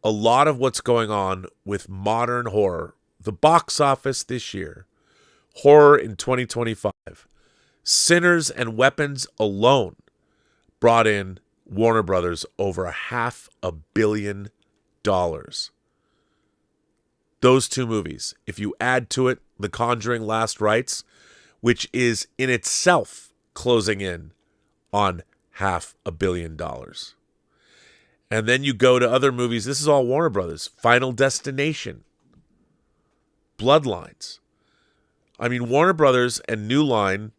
a lot of what's going on with modern horror, the box office this year, horror in 2025, Sinners and Weapons alone brought in Warner Brothers over $500 million. Those two movies. If you add to it The Conjuring Last Rites, which is in itself closing in on $500 million. And then you go to other movies. This is all Warner Brothers. Final Destination. Bloodlines. I mean, Warner Brothers and New Line,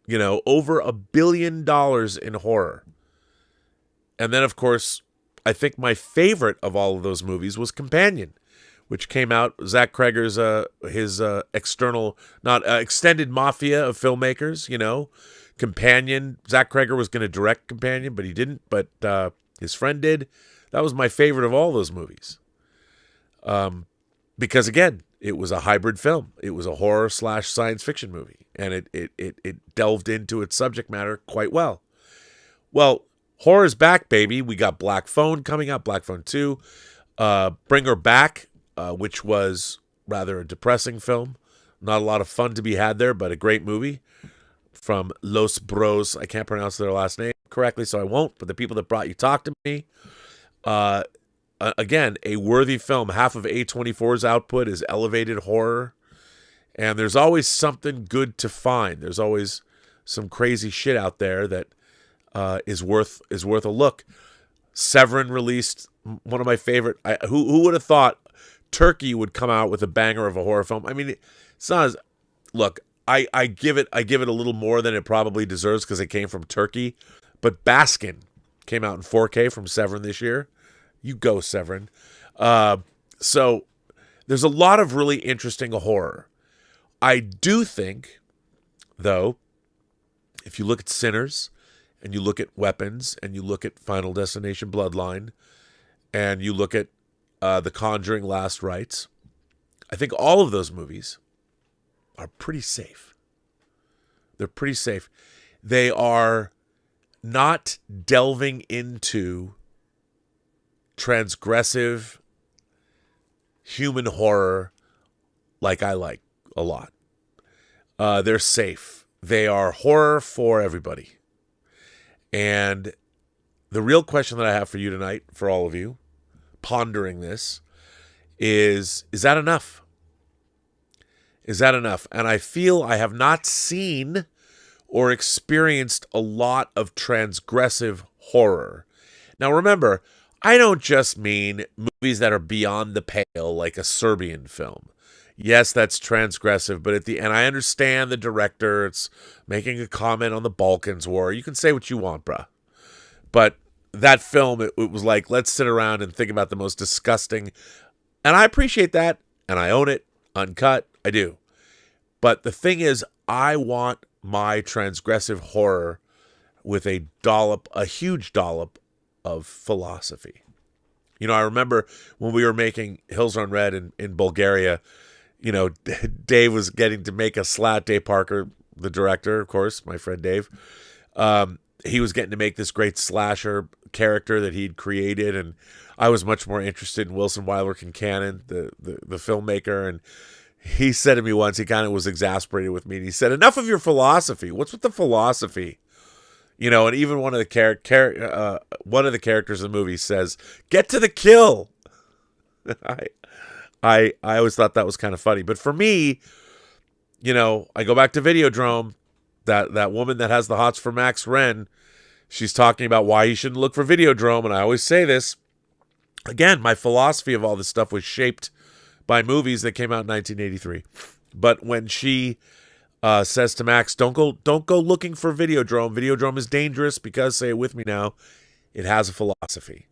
over $1 billion in horror. And then, of course, I think my favorite of all of those movies was Companion, which came out, Zach Kreger's, his extended mafia of filmmakers, Companion. Zach Kreger was going to direct Companion, but he didn't, but his friend did. That was my favorite of all those movies. Because, again, it was a hybrid film. It was a horror/science fiction movie, and it delved into its subject matter quite well. Well, horror's back, baby. We got Black Phone coming up, Black Phone 2. Bring Her Back, which was rather a depressing film. Not a lot of fun to be had there, but a great movie from Los Bros. I can't pronounce their last name correctly, so I won't, but the people that brought You Talk to Me. Again, a worthy film. Half of A24's output is elevated horror, and there's always something good to find. There's always some crazy shit out there that is worth a look. Severin released one of my favorite. Who would have thought Turkey would come out with a banger of a horror film? I mean, it's not as look. I give it a little more than it probably deserves because it came from Turkey. But Baskin came out in 4K from Severin this year. You go, Severin. So there's a lot of really interesting horror. I do think, though, if you look at Sinners and you look at Weapons and you look at Final Destination Bloodline and you look at The Conjuring Last Rites, I think all of those movies are pretty safe. They're pretty safe. They are not delving into transgressive human horror like I like a lot. They're safe. They are horror for everybody. And the real question that I have for you tonight, for all of you, pondering this, is that enough? Is that enough? And I feel I have not seen or experienced a lot of transgressive horror. Now remember, I don't just mean movies that are beyond the pale, like a Serbian film. Yes, that's transgressive, but and I understand the director, it's making a comment on the Balkans War. You can say what you want, bruh. But that film, it was like, let's sit around and think about the most disgusting. And I appreciate that, and I own it, uncut, I do. But the thing is, I want my transgressive horror with a huge dollop of philosophy. I remember when we were making Hills Run Red in Bulgaria, Dave was getting to make a slat. Dave Parker, the director, of course, my friend Dave, he was getting to make this great slasher character that he'd created, and I was much more interested in Wilson Wyler Kincannon, the filmmaker, and he said to me once, he kind of was exasperated with me, and he said, "Enough of your philosophy. What's with the philosophy?" And even one of the characters in the movie says, "Get to the kill." I always thought that was kind of funny. But for me, I go back to Videodrome, that woman that has the hots for Max Wren, she's talking about why you shouldn't look for Videodrome. And I always say this, again, my philosophy of all this stuff was shaped by movies that came out in 1983. But when she says to Max, don't go looking for Videodrome. Videodrome is dangerous because, say it with me now, it has a philosophy.